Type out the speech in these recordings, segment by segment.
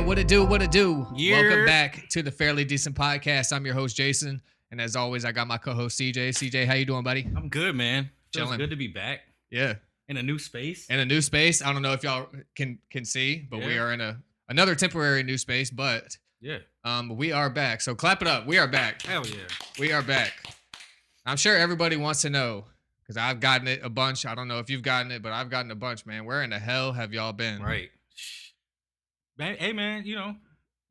what it do, what it do. Yeah. Welcome back to the Fairly Decent Podcast. I'm your host, Jason. And as always, I got my co-host, CJ. CJ, how you doing, buddy? I'm good, man. Feels Chilling. good to be back Yeah. in a new space. In a new space. I don't know if y'all can see, but we are in another temporary new space, but yeah. We are back. So clap it up. We are back. Hell yeah. We are back. I'm sure everybody wants to know, because I've gotten it a bunch. I don't know if you've gotten it, but I've gotten a bunch, man. Where in the hell have y'all been? Right. Hey, man,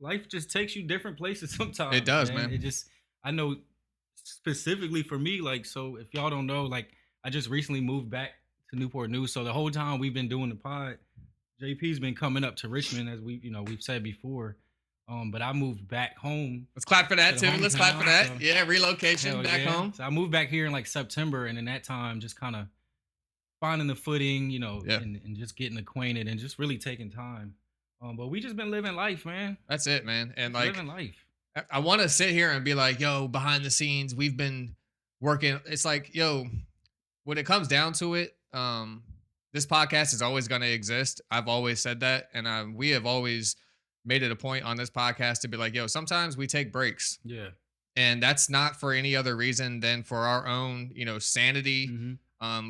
life just takes you different places sometimes. It does, man. I know specifically for me, so if y'all don't know, I just recently moved back to Newport News. So the whole time we've been doing the pod, JP's been coming up to Richmond, as we've said before. But I moved back home. Let's clap for that too. Let's clap for that. So, yeah, relocation back home. So I moved back here in September, and in that time, just kind of finding the footing, and just getting acquainted and just really taking time. But we just been living life, man. That's it, man. And living life. I want to sit here and be like, yo, behind the scenes, we've been working. It's like, yo, when it comes down to it, this podcast is always going to exist. I've always said that. And we have always made it a point on this podcast to be like, yo, sometimes we take breaks. Yeah. And that's not for any other reason than for our own, sanity,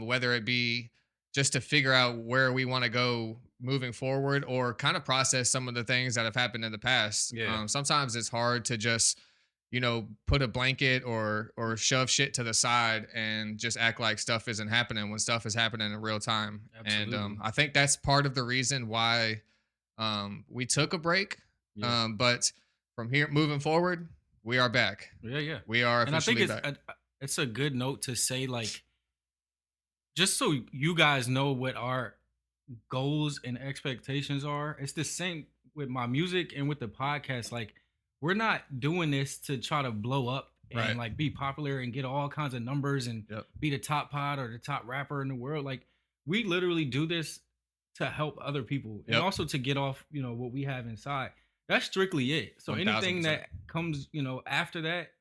whether it be just to figure out where we want to go moving forward or kind of process some of the things that have happened in the past. Yeah. Sometimes it's hard to just, put a blanket or shove shit to the side and just act like stuff isn't happening when stuff is happening in real time. Absolutely. And I think that's part of the reason why we took a break. Yeah. But from here moving forward, we are back. Yeah. We are officially and I think it's a good note to say, just so you guys know what our goals and expectations are. It's the same with my music and with the podcast. We're not doing this to try to blow up and be popular and get all kinds of numbers and be the top pod or the top rapper in the world. We literally do this to help other people and also to get off, what we have inside. That's strictly it. So 1000%. Anything that comes, after that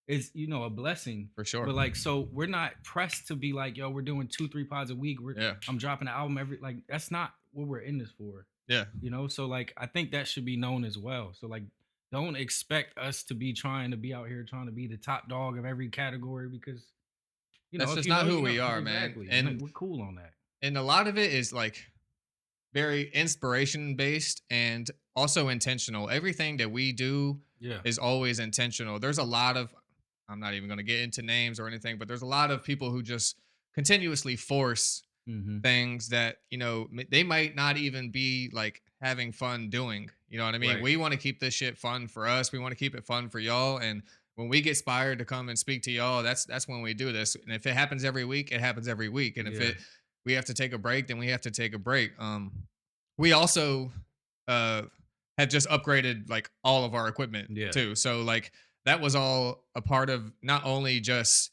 is, a blessing. For sure. But so we're not pressed to be like, yo, we're doing 2-3 pods a week. I'm dropping an album every, that's not what we're in this for. Yeah. So I think that should be known as well. So don't expect us to be trying to be out here trying to be the top dog of every category, because that's just not who we are, exactly. Man. And we're cool on that. And a lot of it is very inspiration based and also intentional. Everything that we do is always intentional. There's a lot of, I'm not even going to get into names or anything, but there's a lot of people who just continuously force things that, they might not even be having fun doing. You know what I mean? Right. We want to keep this shit fun for us. We want to keep it fun for y'all. And when we get inspired to come and speak to y'all, that's when we do this. And if it happens every week, it happens every week. And if we have to take a break, then we have to take a break. We also have just upgraded all of our equipment too. So that was all a part of not only just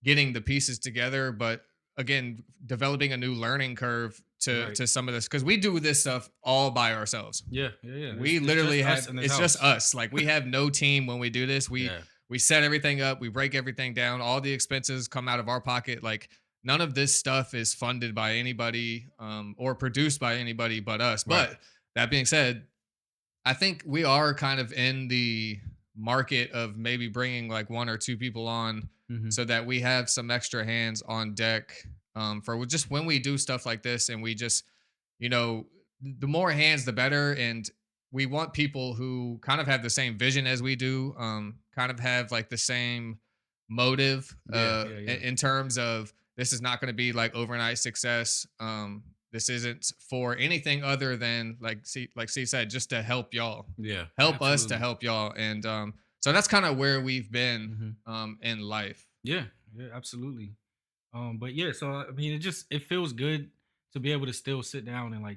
getting the pieces together, but again, developing a new learning curve to some of this, because we do this stuff all by ourselves. Yeah. We literally have, it's just us. We have no team when we do this. We set everything up. We break everything down. All the expenses come out of our pocket. None of this stuff is funded by anybody or produced by anybody but us. Right. But that being said, I think we are kind of in the market of maybe bringing 1 or 2 people on so that we have some extra hands on deck for just when we do stuff like this. And we just, the more hands, the better. And we want people who kind of have the same vision as we do, kind of have the same motive in terms of, this is not going to be overnight success. This isn't for anything other than like C said, just to help y'all. Yeah. Help absolutely. us to help y'all. And so that's kind of where we've been in life. Yeah, absolutely. But so I mean, it feels good to be able to still sit down and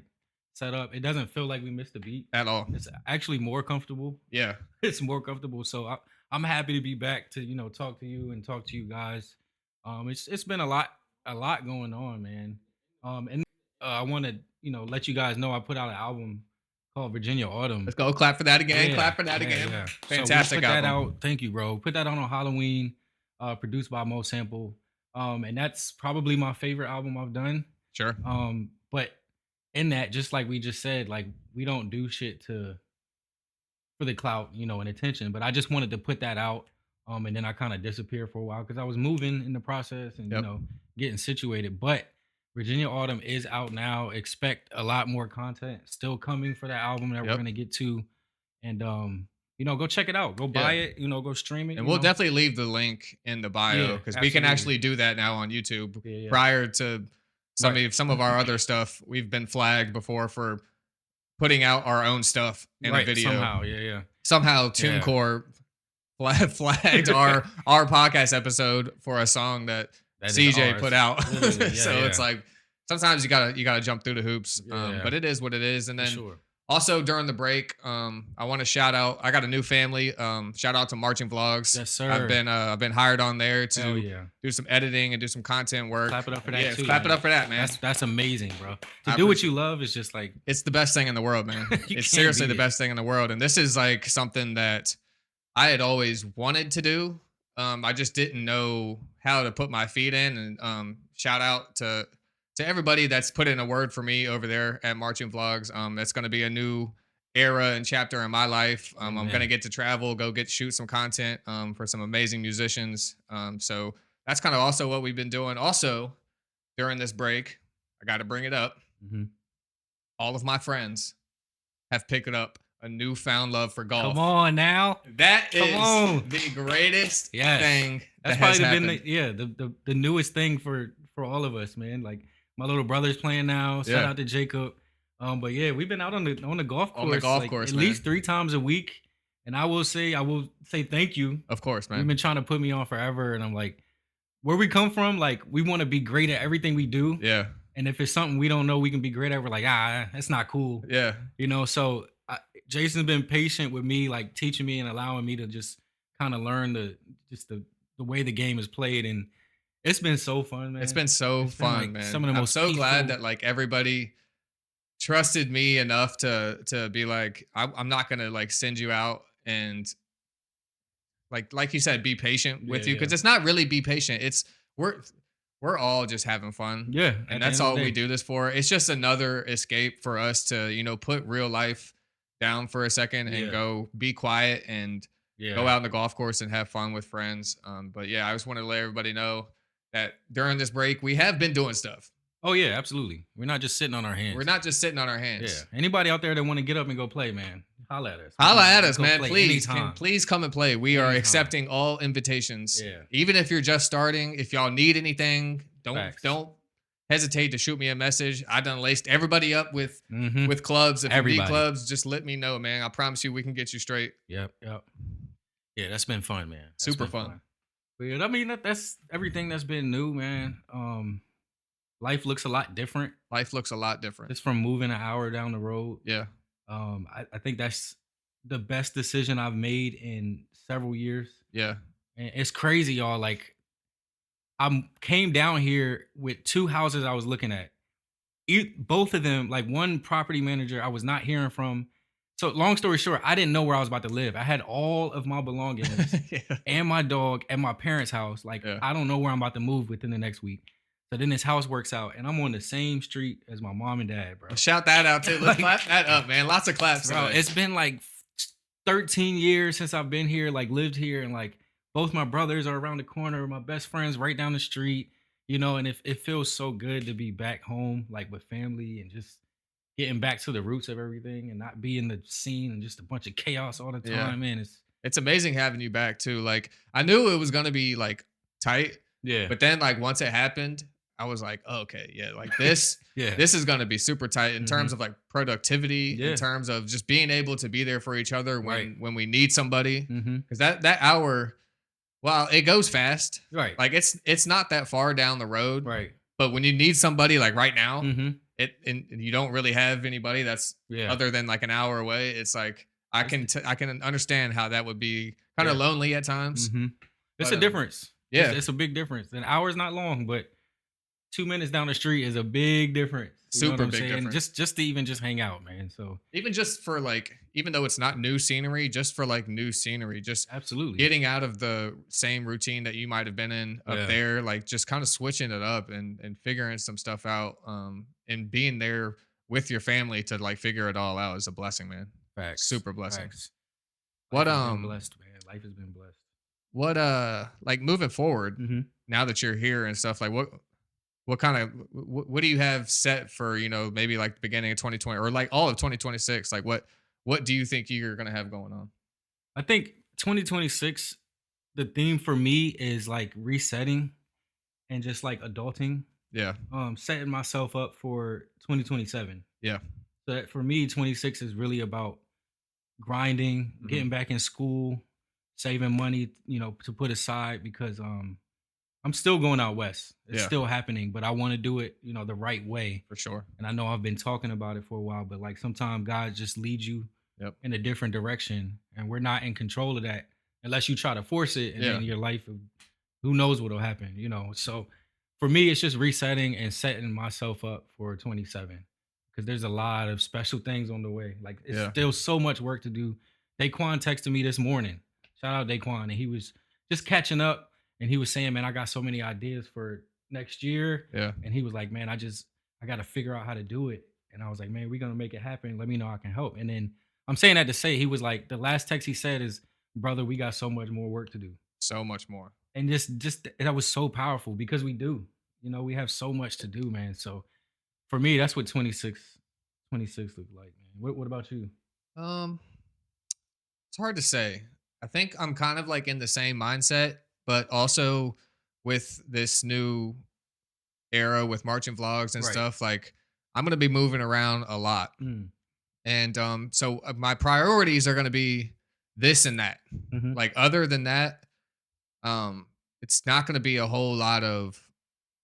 set up. It doesn't feel like we missed a beat At all. It's actually more comfortable. Yeah. It's more comfortable. So I'm happy to be back to talk to you and talk to you guys. It's been a lot going on, man. And I want to let you guys know I put out an album called Virginia Autumn. Let's go. Clap for that again. Clap for that again. Yeah. Fantastic So we put album. that out. Thank you, bro. Put that out on Halloween. Produced by Mo Sample. And that's probably my favorite album I've done. Sure. But in that, just like we just said, we don't do shit to for the clout, and attention. But I just wanted to put that out. And then I kind of disappeared for a while because I was moving in the process and Yep. getting situated. But Virginia Autumn is out now. Expect a lot more content still coming for that album that we're Yep. gonna get to. And go check it out. Go buy Yeah. it, go stream it, And we'll definitely leave the link in the bio Yeah, because we can absolutely. actually do that now on YouTube. Yeah, yeah. Prior to Right. some of our other stuff, we've been flagged before for putting out our own stuff in a Right. video. Somehow. Yeah, yeah. Somehow Yeah. TuneCore flagged our podcast episode for a song that That is CJ ours. put out. Literally, yeah, So it's yeah. like sometimes you gotta jump through the hoops. Yeah. But it is what it is. And For then sure. also during the break, I want to shout out. I got a new family. Shout out to Marching Vlogs. Yes, sir. I've been hired on there Hell to yeah. do some editing and do some content work. Clap it up for that Yeah, too. clap it man. up for that, man. That's amazing, bro. To I do what appreciate you love is just like It's the best thing in the world, man. You It's can't seriously beat the it. best thing in the world. And this is like something that I had always wanted to do. I just didn't know how to put my feet in. And shout out to everybody that's put in a word for me over there at Marching Vlogs. That's going to be a new era and chapter in my life. I'm going to Amen. get to travel, go shoot some content for some amazing musicians. So that's kind of also what we've been doing. Also, during this break, I got to bring it up. Mhm. All of my friends have picked up a newfound love for golf. Come on now. That Come is on. the greatest Yes. thing That's that has probably been happened. the newest thing for all of us, man. Like my little brother's playing now. Shout Yeah. out to Jacob. But yeah, we've been out on the golf course On the golf like, course, at man. least 3 times a week. And I will say thank you. Of course, You've man. been trying to put me on forever, and I'm like, where we come from, like we want to be great at everything we do. Yeah. And if it's something we don't know we can be great at, we're like, that's not cool. Yeah. So Jason's been patient with me, like teaching me and allowing me to just kind of learn the way the game is played, and it's been so fun, man. It's been so It's been, fun, like, man. some of the I'm most so glad peaceful- that like everybody trusted me enough to be like, I'm not gonna like send you out and like you said, be patient with Yeah, you because yeah. it's not really be patient. It's we're all just having fun. Yeah, at the And that's end of all the we day. do this for. It's just another escape for us to, put real life down for a second and Yeah. go be quiet and Yeah, go out on the golf course and have fun with friends. But yeah, I just want to let everybody know that during this break, we have been doing stuff. Oh yeah, absolutely. We're not just sitting on our hands. We're not just sitting on our Yeah. hands. Anybody out there that want to get up and go play, man, holla at us. Holla at We us, go man. play Please, anytime. please come and play. We are Anytime. accepting all invitations. Yeah. Even if you're just starting, if y'all need anything, Facts. don't hesitate to shoot me a message. I done laced everybody up with Mhm. clubs. If you Everybody. need clubs, just let me know, man. I promise you we can get you straight. Yep. Yeah, that's been fun, man. That's Super been fun. But yeah, I mean that's everything that's been new, man. Life looks a lot different Life looks a lot different. just from moving an hour down the road. Yeah. I think that's the best decision I've made in several years. Yeah. And it's crazy, y'all. Like I came down here with 2 houses I was looking at. Both of them, like one property manager I was not hearing from. So long story short, I didn't know where I was about to live. I had all of my belongings Yeah. and my dog at my parents' house. Like Yeah. I don't know where I'm about to move within the next week. So then this house works out, and I'm on the same street as my mom and dad, bro. Shout that out too. Let's Like- clap that up, man. Lots of claps. Bro, today. it's been like 13 years since I've been here, like lived here, and like both my brothers are around the corner, my best friends right down the street, and it feels so good to be back home, like with family and just getting back to the roots of everything and not be in the scene and just a bunch of chaos all the time, Yeah. man. It's amazing having you back too. Like I knew it was gonna be like tight, Yeah. but then like once it happened, I was like, oh, okay, yeah, like this Yeah. this is gonna be super tight in terms of like productivity, Yeah. in terms of just being able to be there for each other Right. when we need somebody. Mm-hmm. Because that hour, well, it goes fast. Right. Like it's not that far down the road. Right. But when you need somebody like right now, Mm-hmm. and you don't really have anybody that's Yeah. other than like an hour away, it's like I can understand how that would be kind of Yeah. lonely at times. Mm-hmm. It's But, a difference. yeah. It's a big difference. An hour's not long, but 2 minutes down the street is a big difference. You know Super what I'm big saying? difference. Just to even just hang out, man. So Even just for like, even though it's not new scenery, just for like new scenery, just absolutely. getting out of the same routine that you might have been in up Yeah. there, like just kind of switching it up and figuring some stuff out, and being there with your family to like figure it all out is a blessing, man. Facts. Super blessing. Facts. What Life has been blessed, man. Life has been blessed. like moving forward, Mhm. now that you're here and stuff, like what kind of what do you have set for, maybe like the beginning of 2020 or like all of 2026? Like what do you think you're gonna have going on? I think 2026, the theme for me is like resetting and just like adulting, Yeah. setting myself up for 2027. Yeah. So that for me, 26 is really about grinding, Hmm. getting back in school, saving money, to put aside because I'm still going out west. It's Yeah, still happening, but I want to do it, the right way. for sure. And I know I've been talking about it for a while, but like sometimes God just leads you Yep. in a different direction, and we're not in control of that unless you try to force it, and Yeah. then your life, who knows what'll happen. So for me, it's just resetting and setting myself up for 27 because there's a lot of special things on the way. Like it's Yeah. still so much work to do. Daquan texted me this morning. Shout out Daquan, and he was just catching up, and he was saying, "Man, I got so many ideas for next year," Yeah. and he was like, "Man, I got to figure out how to do it." And I was like, "Man, we're gonna make it happen. Let me know I can help." And then I'm saying that to say he was like, the last text he said is, "Brother, we got so much more work to do." So much more. And just that was so powerful because we do. We have so much to do, man. So for me, that's what 26 look like, man. What about you? Um, it's hard to say. I think I'm kind of like in the same mindset, but also with this new era with marching vlogs and Right. stuff, like I'm gonna be moving around a lot. Mm. And so my priorities are gonna be this and that. Hmm. Like other than that, um, it's not gonna be a whole lot of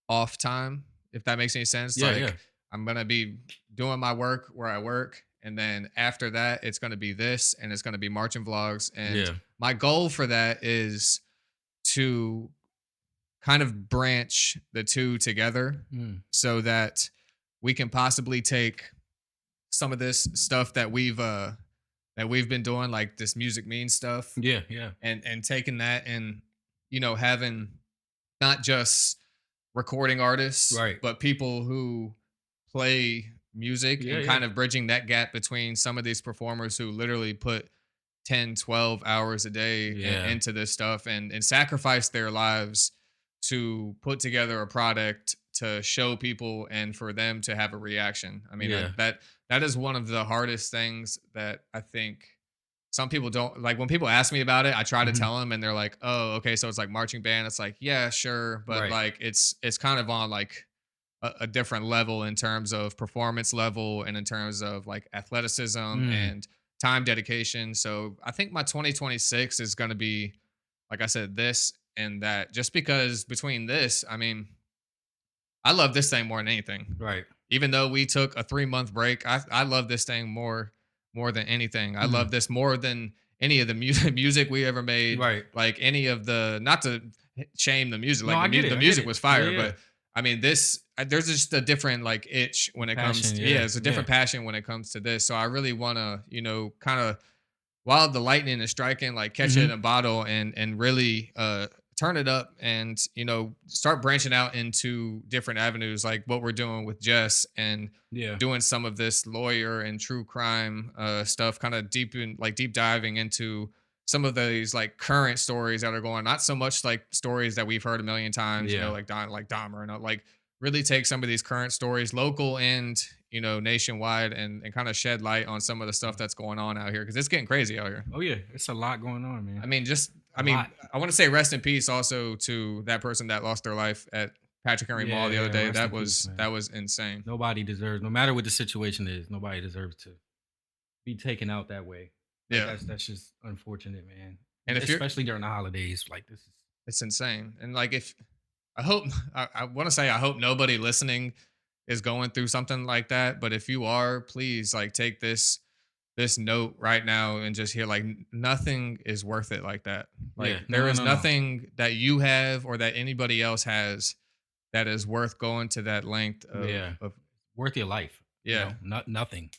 off time, if that makes any sense. Yeah, yeah, Like I'm gonna be doing my work where I work, and then after that, it's gonna be this, and it's gonna be marching vlogs. And yeah. my goal for that is to kind of branch the two together Mm. so that we can possibly take some of this stuff that we've been doing, like this music means stuff, Yeah, yeah. and taking that and having not just recording artists, Right. but people who play music Yeah, and yeah. kind of bridging that gap between some of these performers who literally put 10, 12 hours a day Yeah. into this stuff and sacrifice their lives to put together a product to show people and for them to have a reaction. I mean, Yeah. that is one of the hardest things that I think some people don't like. When people ask me about it, I try to Hmm. tell them and they're like, "Oh, okay, so it's like marching band." It's like, "Yeah, sure," but Right. like it's kind of on like a different level in terms of performance level and in terms of like athleticism Mm. and time dedication. So I think my 2026 is going to be, like I said, this and that. Just because between this, I mean, I love this thing more than anything. Right. Even though we took a 3 month break, I love this thing more than anything. I love Mm. this more than any of the music we ever made. Right. Like any of the, not to shame the music, No, like I get the it. I get music it. was Yeah, fire, yeah. but I mean this. There's just a different like itch when it comes Passion. to, yeah, Yeah, it's a yeah. different passion when it comes to this. So I really want to kind of while the lightning is striking, like catch it in a Hmm. bottle and really turn it up and start branching out into different avenues like what we're doing with Jess and Yeah. doing some of this lawyer and true crime stuff, kind of deep diving into some of these like current stories that are going, not so much like stories that we've heard a million times, Yeah. like like Dahmer and like really take some of these current stories, local and nationwide, and kind of shed light on some of the stuff that's going on out here because it's getting crazy out here. Oh yeah, it's a lot going on, I man. mean, just A lot. I want to say rest in peace also to that person that lost their life at Patrick Henry Mall Yeah, the other yeah. day. Rest in peace, That man. was insane. Nobody deserves, no matter what the situation is, nobody deserves to be taken out that way. Like Yeah, that's just unfortunate, man. and if you're, Especially during the holidays. Like this is it's insane. And like if I hope I want to say I hope nobody listening is going through something like that. But if you are, please like take this note right now and just hear like nothing is worth it like that. yeah. Like No, there no, is no, no. nothing that you have or that anybody else has that is worth going to that length Yeah. of Worth your life. yeah, Not nothing.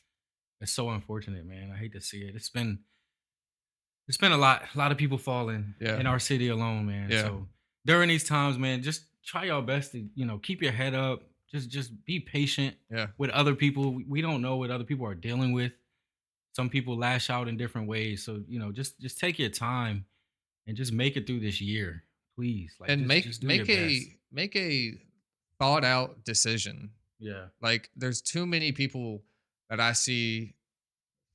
It's so unfortunate, man. I hate to see it. It's been a lot of people falling yeah, in our city alone, man. yeah, So during these times, man, just try your best to, keep your head up. Just be patient yeah, with other people. We don't know what other people are dealing with. Some people lash out in different ways. So, just take your time and just make it through this year. Please. Like And just do your best. make a thought out decision. Yeah. Like there's too many people that I see,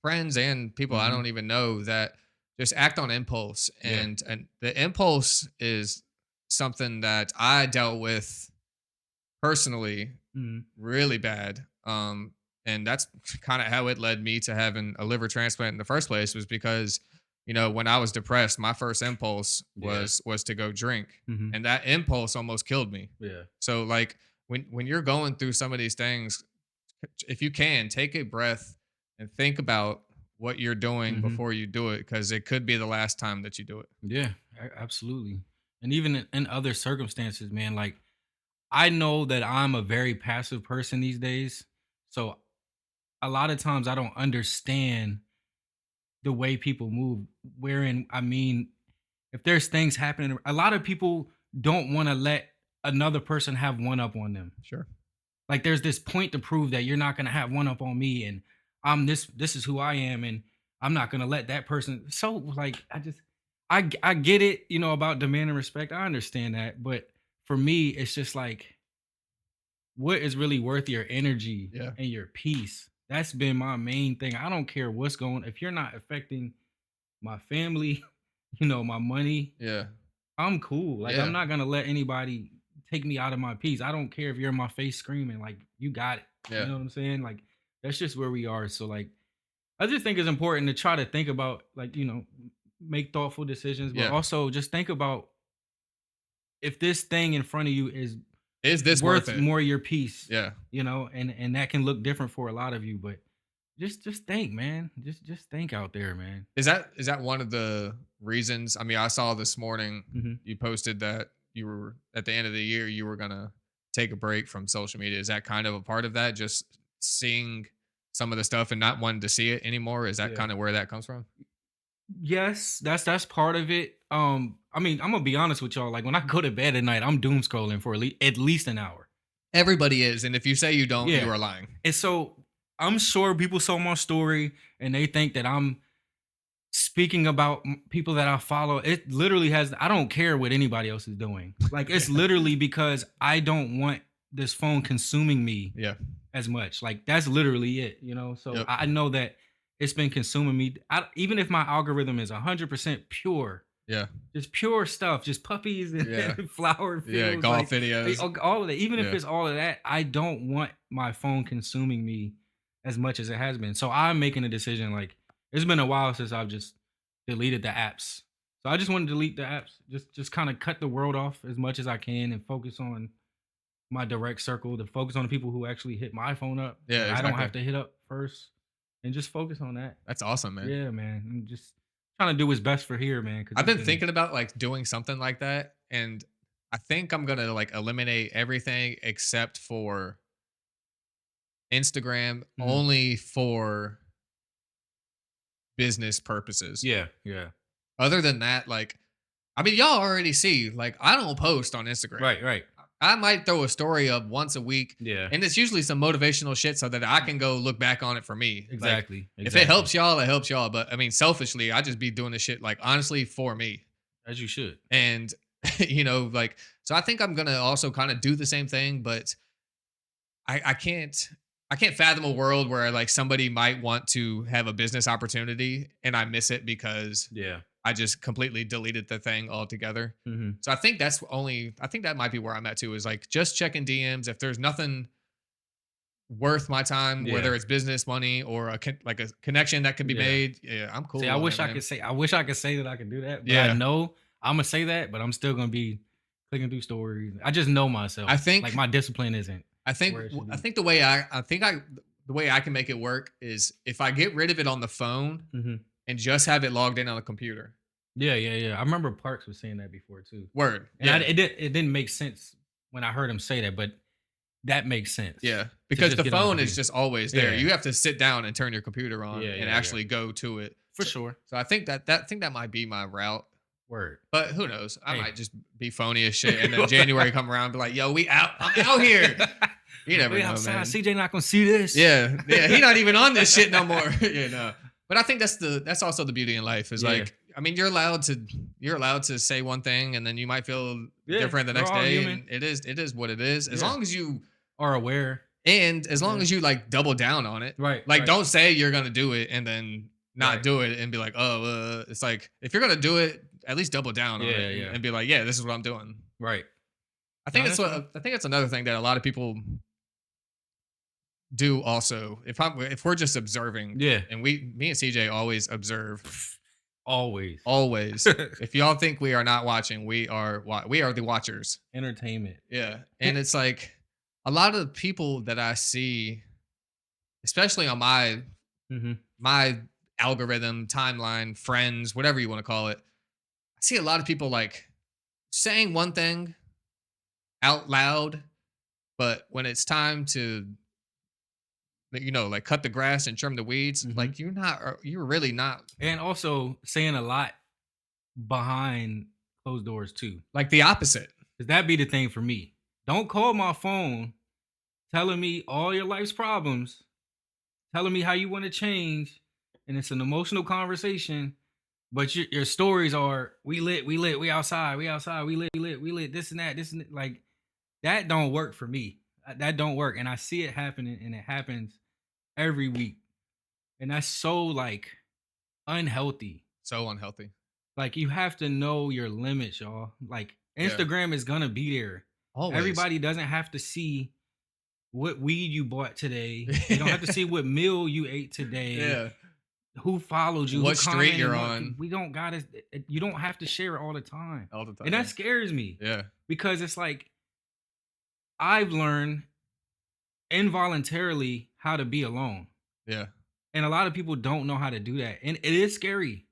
friends and people I Mhm. don't even know, that just act on impulse, Yeah. and the impulse is something that I dealt with personally Mhm. really bad. And that's kind of how it led me to having a liver transplant in the first place, was because, when I was depressed, my first impulse Yeah. was to go drink. Mhm. And that impulse almost killed me. Yeah. So like when you're going through some of these things, if you can take a breath and think about what you're doing Mhm. before you do it, because it could be the last time that you do it. Yeah, absolutely. And even in other circumstances, man, like I know that I'm a very passive person these days. So a lot of times I don't understand the way people move. Wherein, I mean, if there's things happening, a lot of people don't want to let another person have one up on them. Sure. Like there's this point to prove that you're not gonna have one up on me, and this is who I am, and I'm not gonna let that person. So like I get it, about demand and respect. I understand that, but for me, it's just like what is really worth your energy Yeah. and your peace. That's been my main thing. I don't care what's going. If you're not affecting my family, my money, Yeah. I'm cool. Like I'm Yeah. not gonna let anybody take me out of my peace. I don't care if you're in my face screaming, like you got it. You Yeah. know what I'm saying? Like that's just where we are. So like I just think it's important to try to think about like, make thoughtful decisions, but Yeah. also just think about if this thing in front of you is Is this worth worth it? more your peace, Yeah. and that can look different for a lot of you. But just think, man. Just think out there, man. Is that one of the reasons? I mean, I saw this morning Mhm. you posted that you were at the end of the year you were gonna take a break from social media. Is that kind of a part of that? Just seeing some of the stuff and not wanting to see it anymore? Is that Yeah. kind of where that comes from? Yes, that's part of it. I mean, I'm gonna be honest with y'all. Like when I go to bed at night, I'm doom scrolling for at least an hour. Everybody is, and if you say you don't, you Yeah, are lying. and so I'm sure people saw my story and they think that I'm speaking about people that I follow. It literally has. I don't care what anybody else is doing. Like it's Yeah. literally because I don't want this phone consuming me Yeah. as much. Like that's literally it, So Yep. I know that it's been consuming me. Even if my algorithm is 100% pure, Yeah. just pure stuff, just puppies Yeah. and flower Yeah. fields, Golf like videos. all of that. Even if Yeah. it's all of that, I don't want my phone consuming me as much as it has been. So I'm making a decision. Like it's been a while since I've just deleted the apps. So I just want to delete the apps. Just kind of cut the world off as much as I can and focus on my direct circle, to focus on the people who actually hit my phone up Yeah. that I don't Exactly. have to hit up first, and just focus on that. That's awesome, man. Yeah, man. I'm just trying to do what's best for here, man. Because I've it's been been thinking about like doing something like that, and I think I'm gonna like eliminate everything except for Instagram, Mhm. only for business purposes. Yeah, yeah. Other than that, like, I mean, y'all already see, like, I don't post on Instagram. Right, right. I might throw a story up once a week, Yeah. and it's usually some motivational shit so that I can go look back on it for me. Like, Exactly. if it Exactly. helps y'all, it helps y'all. But I mean, selfishly, I just be doing this shit like honestly for me. As you should. And like, so I think I'm gonna also kind of do the same thing, but I can't fathom a world where like somebody might want to have a business opportunity and I miss it because Yeah. I just completely deleted the thing altogether. Mhm. So I think that might be where I'm at too, is like just checking DMs. If there's nothing worth my time, Yeah. whether it's business, money, or like a connection that could be Yeah. made, yeah, I'm See, cool on it, man. I wish I could say that I could do that, but I Yeah. know I'm gonna say that, but I'm still gonna be clicking through stories. I just know I myself. Like think my discipline isn't where it should I be. think the way I can make it work is if I get rid of it on the phone Mhm. and just have it logged in on the computer. Yeah, yeah, yeah. I remember Parks was saying that before too. Word. And Yeah. it didn't make sense when I heard him say that, but that makes sense Yeah. to Because just the get on the phone is computer. just always there. Yeah, You have to sit down and turn your computer on yeah, and yeah, yeah. actually go to it. For sure. So I think that might be my route. Word. But who knows? I Hey. might just be phony as shit, and then January come around and be like, "Yo, we out. I'm out here." You never We know, outside. man. CJ not gonna see this. Yeah, yeah. He not even on this shit no more. You know. But I think that's also the beauty in life is Yeah. like, I mean, you're allowed to say one thing and then you might feel Yeah. different the We're next all day. human. And it is what it is. As Yeah. long as you, Are aware. and as long Yeah. as you like double down on it, Right. like Right. don't say you're going to do it and then not Right. do it and be like, oh, it's like, if you're going to do it, at least double down on Yeah. it Yeah. and be like, yeah, this is what I'm doing. Right. I No, think that's fine. I think that's another thing that a lot of people do also. If we're just observing, Yeah. and me and CJ always observe, Always. always. If y'all think we are not watching, we are the watchers. Entertainment. Yeah, and it's like a lot of the people that I see, especially on Mm-hmm. my algorithm, timeline, friends, whatever you want to call it. I see a lot of people like saying one thing out loud, but when it's time to like cut the grass and trim the weeds, Mm-hmm. like you're really not And also saying a lot behind closed doors too. like the opposite. Cause that'd be the thing for me. Don't call my phone telling me all your life's problems, telling me how you want to change, and it's an emotional conversation. But your stories are we lit, we outside, we lit, this and that, like that don't work for me. That don't work, and I see it happening, and it happens every week, and that's so like unhealthy. So unhealthy. Like you have to know your limits, y'all. Like Yeah. Instagram is gonna be there. Always. Everybody doesn't have to see what weed you bought today. They don't have to see what meal you ate today. Yeah. Who followed you? What who street you're commented. on. We don't gotta. You don't have to share it all the time, All the time. and that scares me Yeah. because it's like I've learned involuntarily how to be alone, Yeah. and a lot of people don't know how to do that, and it is scary.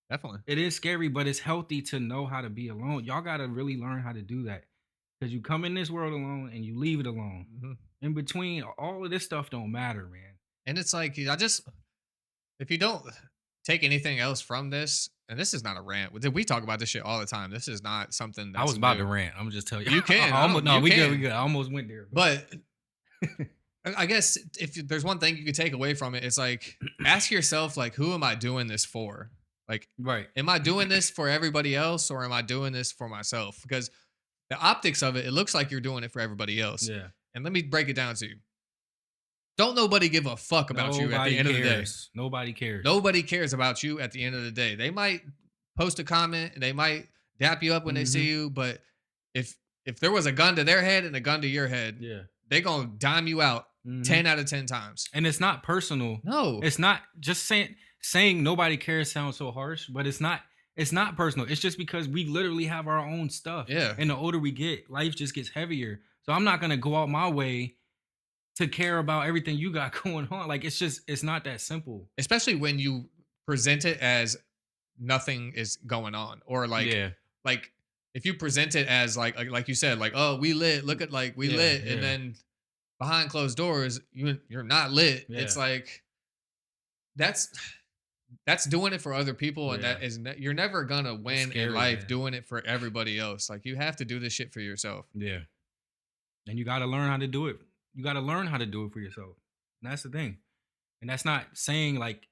Definitely. It is scary, but it's healthy to know how to be alone. Y'all gotta really learn how to do that because you come in this world alone and you leave it alone. Hmm. In between, all of this stuff don't matter, man. And it's like if you don't take anything else from this, and this is not a rant. We talk about this shit all the time. This is not something that's I was about new. to rant. I'm just telling you. You can. I almost, no, You we can. good. We good. I almost went there. But I guess if there's one thing you could take away from it, it's like ask yourself, like, who am I doing this for? Like, Right. am I doing this for everybody else or am I doing this for myself? Because the optics of it looks like you're doing it for everybody else. Yeah. And let me break it down to you. Don't nobody give a fuck about you at the end of the day. Nobody cares. Nobody cares about you at the end of the day. They might post a comment and they might dap you up when they see you, but if there was a gun to their head and a gun to your head, Yeah. they gonna dime you out Mhm. 10 out of 10 times. And it's not personal. No. It's not just saying nobody cares sounds so harsh, but it's not personal. It's just because we literally have our own stuff. Yeah. And the older we get, life just gets heavier. So I'm not gonna go out my way to care about everything you got going on. Like it's not that simple. Especially when you present it as nothing is going on. Or like if you present it as like you said, like, oh, we lit, look at like we lit, and then behind closed doors, you're not lit. Yeah. It's like that's doing it for other people, and Yeah. that is you're never gonna win scary, in life man. doing it for everybody else. Like you have to do this shit for yourself. Yeah. And you gotta learn how to do it. You gotta learn how to do it for yourself. And that's the thing. And that's not saying like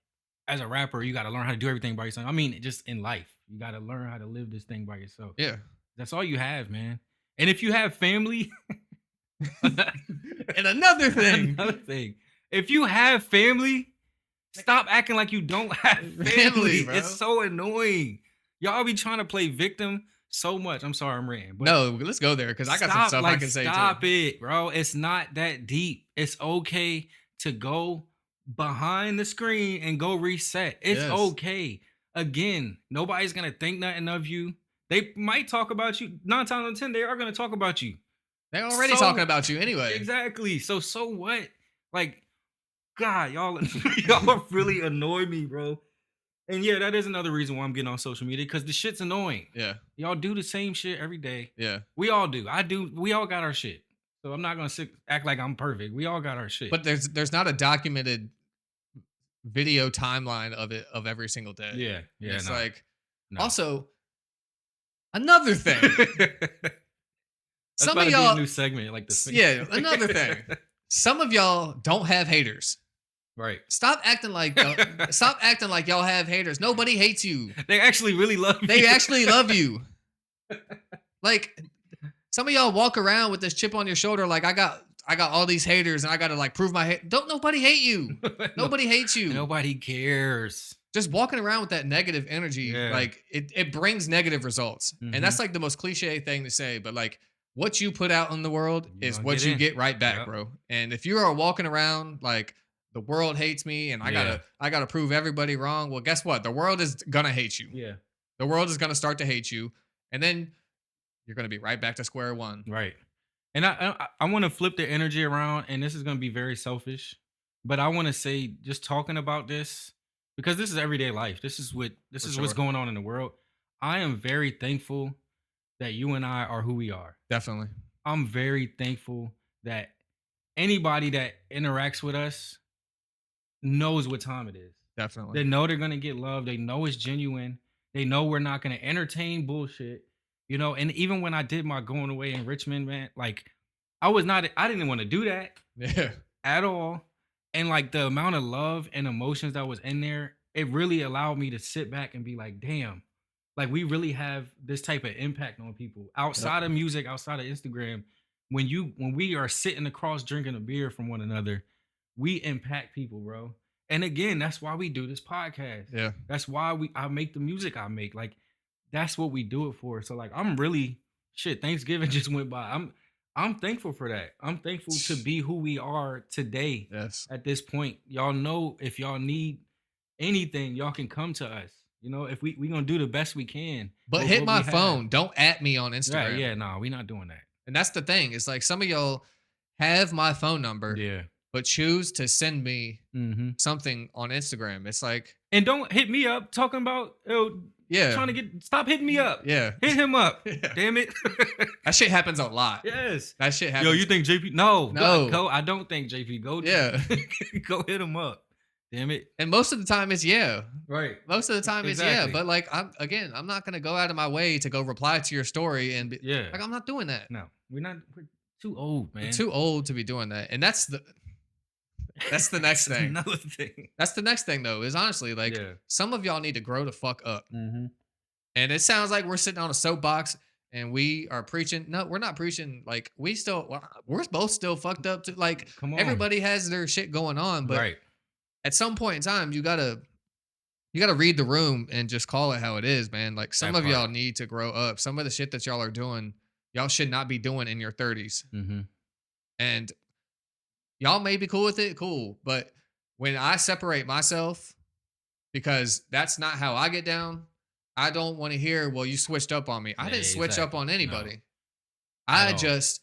as a rapper, you gotta learn how to do everything by yourself. I mean, just in life. You gotta learn how to live this thing by yourself. Yeah. That's all you have, man. And if you have family, And another thing, if you have family, stop acting like you don't have family. bro. It's so annoying. Y'all be trying to play victim so much. I'm sorry, I'm ranting. But no, let's go there because I got some stuff I can say stop too. it, bro. It's not that deep. It's okay to go behind the screen and go reset. It's Yes. okay. Again, nobody's gonna think nothing of you. They might talk about you. 9 times out of 10, they are gonna talk about you. They're already talking about you anyway. Exactly. So what? Like, God, y'all y'all really annoy me, bro. And yeah, that is another reason why I'm getting on social media, because the shit's annoying. Yeah. Y'all do the same shit every day. Yeah. We all do. I do. We all got our shit. So I'm not gonna act like I'm perfect. We all got our shit. But there's not a documented video timeline of every single day. yeah. It's No, like no. also another thing. That's Some about of to be a y'all new segment, like the another thing. Some of y'all don't have haters. Right. Stop acting like y'all have haters. Nobody hates you. They actually really love They you. actually love you. Like some of y'all walk around with this chip on your shoulder, like I got all these haters and I gotta like prove my hate. Don't nobody hate you. No, Nobody hates you. nobody cares. Just walking around with that negative energy, Yeah. like it brings negative results. And Mhm. that's like the most cliche thing to say, but like what you put out in the world You is gonna what get you in. get right back, Yep. bro. And if you are walking around like the world hates me and Yeah. I gotta prove everybody wrong, well, guess what? The world is gonna hate you. Yeah. The world is gonna start to hate you. And then you're gonna be right back to square one. Right. And I want to flip the energy around, and this is going to be very selfish, but I want to say, just talking about this, because this is everyday life. This For is what's sure. going on in the world. I am very thankful that you and I are who we are. Definitely. I'm very thankful that anybody that interacts with us knows what time it is. Definitely. They know they're gonna get love. They know it's genuine. They know we're not gonna entertain bullshit. You know, and even when I did my going away in Richmond, man, like I didn't want to do that Yeah. at all. And like the amount of love and emotions that was in there, it really allowed me to sit back and be like, damn, like we really have this type of impact on people Yep. outside of music, outside of Instagram. When we are sitting across drinking a beer from one another, we impact people, bro. And again, that's why we do this podcast. Yeah. That's why I make the music I make. Like that's what we do it for. So like I'm really shit. Thanksgiving just went by. I'm thankful for that. I'm thankful to be who we are today Yes. at this point. Y'all know if y'all need anything, y'all can come to us. You know, if we gonna do the best we can. But with hit what my we have. phone. Don't at me on Right, Instagram. yeah, nah, we not doing that. And that's the thing. It's like some of y'all have my phone number, Yeah. but choose to send me Mm-hmm. something on Instagram. It's like, And don't hit me up talking about yeah, trying to stop hitting me up. yeah, Hit him up. yeah. Damn it. That shit happens a lot. Yes. That shit Yo, happens. you think JP? No, No. go. I don't think JP. Go. Yeah. Go hit him up. Damn it. And most of the time it's yeah. Right. Most of the time it's yeah. Exactly. But like I'm not gonna go out of my way to go reply to your story and be Yeah. like, I'm not doing that. No, we're too old, man. I'm too old to be doing that. And that's the next thing. Another thing. That's the next thing though, is honestly like Yeah. some of y'all need to grow the fuck up. Mm-hmm. And it sounds like we're sitting on a soapbox and we are preaching. No, we're not preaching. Like we're both still fucked up to like Come on. everybody has their shit going on, but Right. at some point in time, you gotta read the room and just call it how it is, man. Like some That of y'all part. need to grow up. Some of the shit that y'all are doing, y'all should not be doing in your 30s. Mm-hmm. And y'all may be cool with it, cool. But when I separate myself, because that's not how I get down, I don't want to hear, well, you switched up on me. I didn't switch up Exactly. on No, anybody. at I all. just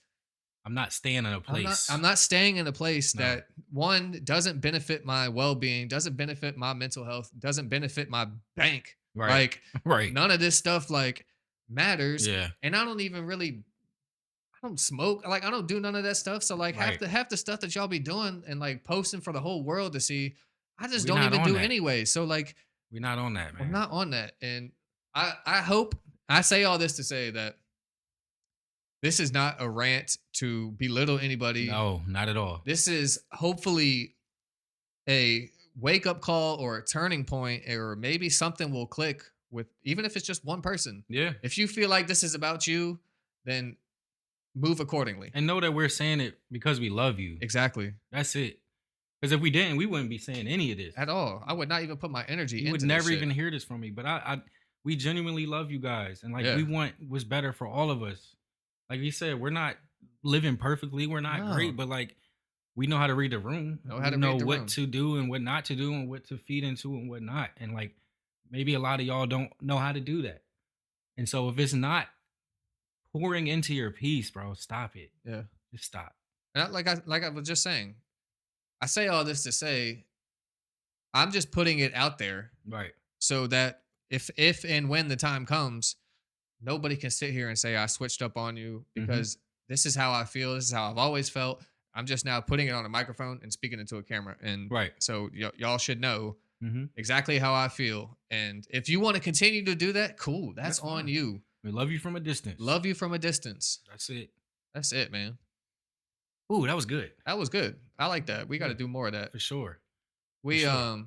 I'm not staying in a place. I'm not staying in a place No. that one doesn't benefit my well-being, doesn't benefit my mental health, doesn't benefit my bank. Right. Like Right. none of this stuff like matters. Yeah. And I don't even really I don't smoke. Like I don't do none of that stuff. So like Right. half the stuff that y'all be doing and like posting for the whole world to see, I just We don't not even on do that. anyway. So like We're not on that, man. I'm not on that. And I hope I say all this to say that this is not a rant to belittle anybody. No, not at all. This is hopefully a wake up call or a turning point, or maybe something will click with, even if it's just one person. Yeah. If you feel like this is about you, then move accordingly. And know that we're saying it because we love you. Exactly. That's it. Because if we didn't, we wouldn't be saying any of this. At all. I would not even put my energy You into would this never shit. even hear this from me. But we genuinely love you guys. And like Yeah. we want what's better for all of us. Like you said, we're not living perfectly. We're not No. great, but like we know how to read the room. Know how to We know read the what room. to do and what not to do and what to feed into and what not. And like maybe a lot of y'all don't know how to do that. And so if it's not pouring into your piece, bro, stop it. Yeah. Just stop. And like I was just saying, I say all this to say I'm just putting it out there Right. so that if and when the time comes, nobody can sit here and say I switched up on you, because this is how I feel. This is how I've always felt. I'm just now putting it on a microphone and speaking into a camera. And Right. so y'all should know Mm-hmm. exactly how I feel. And if you want to continue to do that, cool. That's That's on fine. you. We love you from a distance. Love you from a distance. That's it. That's it, man. Ooh, that was good. That was good. I like that. We got to Yeah. do more of that. For sure. For We sure.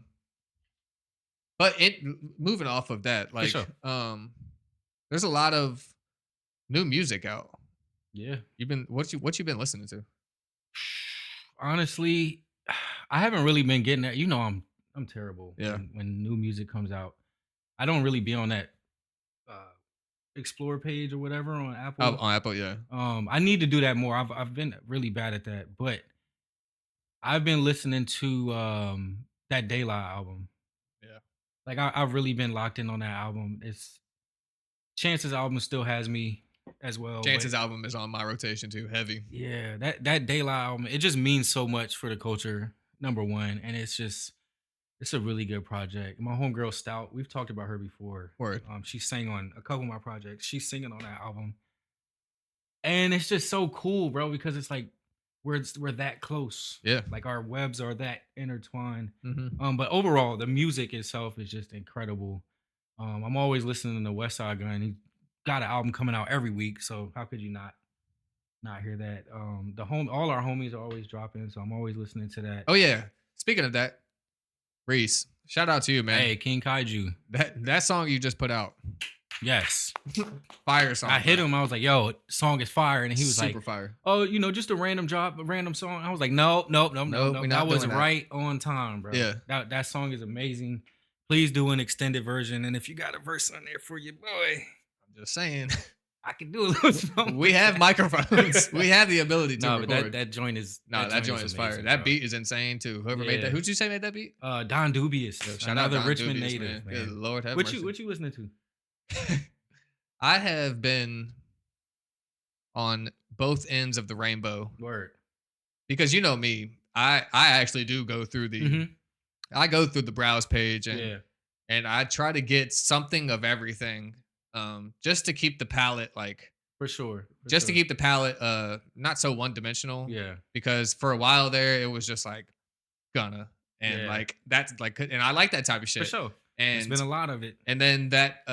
but it moving off of that, For like sure. there's a lot of new music out. Yeah. You've been what you been listening to? Honestly, I haven't really been getting that. I'm terrible Yeah. when new music comes out. I don't really be on that uh explore page or whatever on Oh, Apple. on Apple, yeah. I need to do that more. I've been really bad at that, but I've been listening to that Daylight album. Yeah. Like I've really been locked in on that album. It's Chance's album still has me as well, but Chance's album is on my rotation too, heavy. yeah, that Daylight album, it just means so much for the culture. Number one, and it's a really good project. My homegirl Stout, we've talked about her before. Word. She sang on a couple of my projects. She's singing on that album, and it's just so cool, bro, because it's like we're that close. Yeah. Like our webs are that intertwined. Mhm. But overall, the music itself is just incredible. I'm always listening to West Side Gun. He got an album coming out every week, so how could you not hear that? All our homies are always dropping, so I'm always listening to that. Oh yeah. Speaking of that, Reese, shout out to you, man. Hey, King Kaiju. That song you just put out. Yes. Fire song. I hit bro. him. I was like, yo, song is fire. And he was Super like, fire. oh, just a random drop, a random song. I was like, no, no, no, no, Nope, no. we're That not was doing that. right on time, bro. Yeah. That song is amazing. Please do an extended version. And if you got a verse on there for your boy, I'm just saying. I can do a little something. We have microphones. We have the ability to No, record. but that joint is that joint is fire. amazing, That bro. beat is insane too. Whoever made that, Yeah. who'd you say made that beat? Don Dubious, Yo, shout out another Don Richmond Dubious, native, man. Good Lord have What mercy. you listening to? I have been on both ends of the rainbow Word. because you know me. I actually do go through the Mhm. I go through the browse page Yeah, and I try to get something of everything, just to keep the palette for sure. just to keep the palette not so one dimensional. Yeah, Because for a while there it was just like Gunna and Yeah. like that's like and I like that type of for shit. sure. There's And been a lot of it. and then that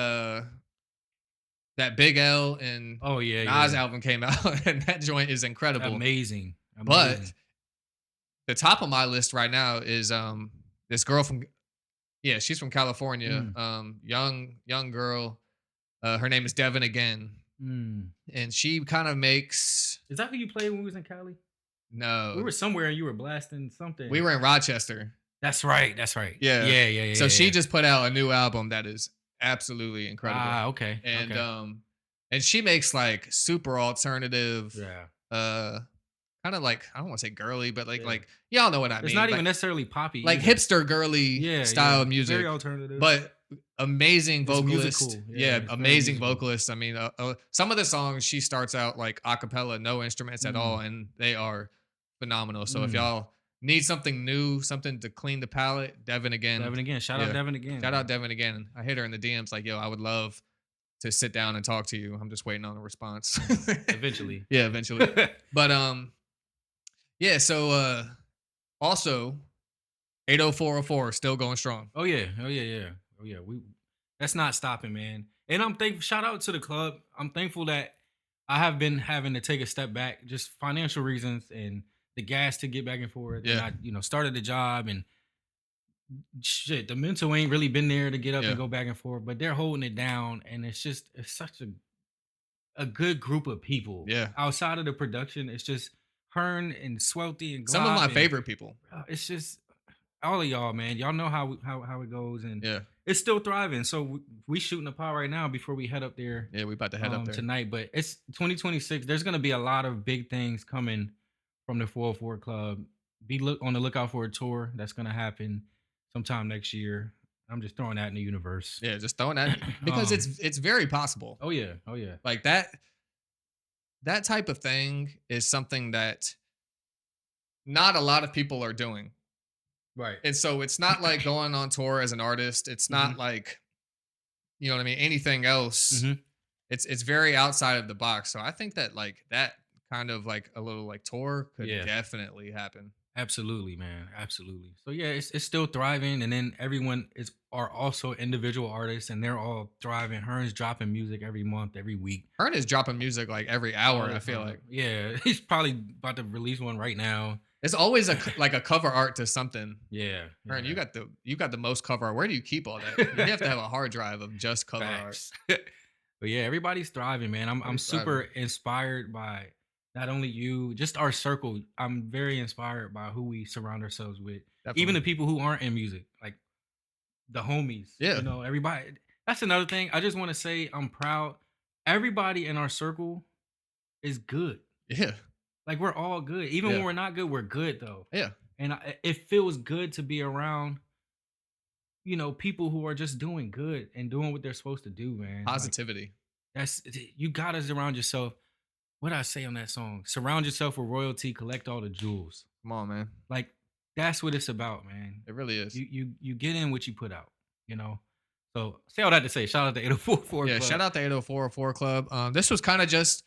Big L and Oh yeah, Nas yeah. album came out and that joint is incredible. Amazing. But the top of my list right now is this girl from she's from California. Young girl. Her name is Devin Again. Mm. And she kind of makes Is that who you played when we was in Cali? no. We were somewhere and you were blasting something. We were in Rochester. That's right. That's right. Yeah. Yeah. So she just put out a new album that is absolutely incredible. Okay. And okay. and she makes like super alternative Yeah. kind of like I don't want to say girly, but Yeah. like y'all know what I It's mean. not like, even necessarily poppy. like either. hipster girly Yeah. style music. Very alternative. But amazing It's vocalist. musical. Yeah, Yeah, it's very amazing musical. vocalist. I mean, some of the songs she starts out like a cappella, no instruments at all, and they are phenomenal. So if Mm. y'all need something new, something to clean the palette, Devin Again. Devin again. Shout out Yeah. Devin again. Shout out Devin Again. I hit her in the DMs like, yo, I would love to sit down and talk to you. I'm just waiting on a response. Eventually. Yeah, eventually. But yeah, so also 80404 still going strong. Oh yeah. That's not stopping, man. And I'm thankful. Shout out to the club. I'm thankful that I have been having to take a step back, just financial reasons and the gas to get back and forth. Yeah. And I, started the job and shit. The mental ain't really been there to get up Yeah. and go back and forth, but they're holding it down, and it's such a good group of people. Yeah. Outside of the production, it's just Hearn and Swelty and Some of Glob my and, favorite people. It's just all of y'all, man. Y'all know how it goes, and Yeah. it's still thriving. So we shooting a pot right now before we head up there. Yeah, we about to head up there tonight. But it's 2026. There's gonna be a lot of big things coming from the 404 Club. Be on the lookout for a tour that's gonna happen sometime next year. I'm just throwing that in the universe. Yeah, just throwing that because it's very possible. Oh yeah. Like that type of thing is something that not a lot of people are doing. Right. And so it's not like going on tour as an artist. It's not Mhm. like you know what I mean, anything else. Mhm. It's very outside of the box. So I think that like that kind of like a little like tour could Yeah. definitely happen. Absolutely, man. Absolutely. So yeah, it's still thriving, and then everyone are also individual artists, and they're all thriving. Hearn's dropping music every month, every week. Hearn is dropping music like every hour, I feel like. Yeah, he's probably about to release one right now. It's always like a cover art to something. Yeah, Aaron, yeah. you got the most cover art. Where do you keep all that? You have to have a hard drive of just cover art. Facts. But yeah, everybody's thriving, man. I'm Everybody's super thriving. inspired by not only you, just our circle. I'm very inspired by who we surround ourselves with. Even Definitely. the people who aren't in music, like the homies, Yeah. everybody. That's another thing. I just want to say I'm proud. Everybody in our circle is good. Yeah. Like we're all good. Even Yeah. when we're not good, we're good though. Yeah. And it feels good to be around, people who are just doing good and doing what they're supposed to do, man. Like Positivity. that's you gotta surround yourself. What did I say on that song? Surround yourself with royalty, collect all the jewels. Come on, man. Like that's what it's about, man. It really is. You get in what you put out, you know. So say all that to say, shout out to 8044 Yeah, Club. shout out to 80404 Club. This was kind of just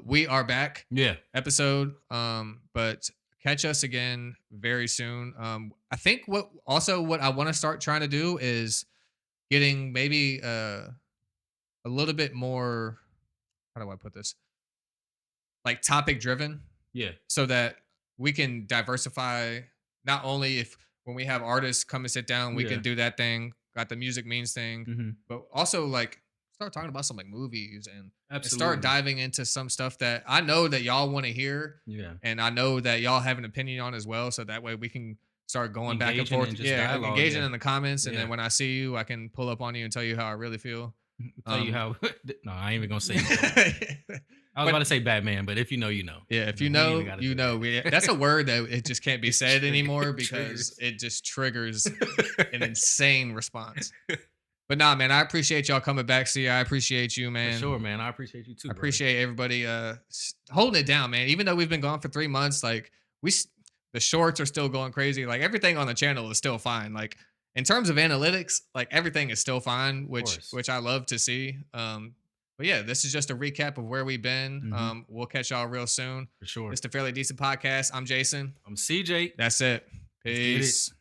we are back Yeah. episode. But catch us again very soon. I think what I want to start trying to do is getting maybe a little bit more, how do I put this? Like topic driven, Yeah. so that we can diversify. Not only if when we have artists come and sit down, we Yeah. can do that thing, got the music means thing, Hmm. but also like start talking about some like movies and start Absolutely. diving into some stuff that I know that y'all want to hear, Yeah. and I know that y'all have an opinion on as well. So that way we can start going back and Engaging forth. and just Yeah, dialogue. engaging Yeah. in the comments, and then Yeah. when I see you, I can pull up on you and tell you how I really feel. Tell you Um, how no, I ain't even gonna say it. I was about but to say Batman, but if you know, you know. yeah, if you We ain't even know, gotta you do know. that. That's a word that it just can't be It said anymore it because triggers. it just triggers an insane response. But nah, man, I appreciate y'all coming back. See, I appreciate you, For man. sure, man. I appreciate you too, I brother. appreciate everybody holding it down, man. Even though we've been gone for 3 months, like the shorts are still going crazy. Like everything on the channel is still fine. Like in terms of analytics, like everything is still fine, Of which course. which I love to see. But yeah, this is just a recap of where we've been. Hmm. We'll catch y'all real soon. For sure. It's the Fairly Decent Podcast. I'm Jason. I'm CJ. That's it. Let's get it. Peace.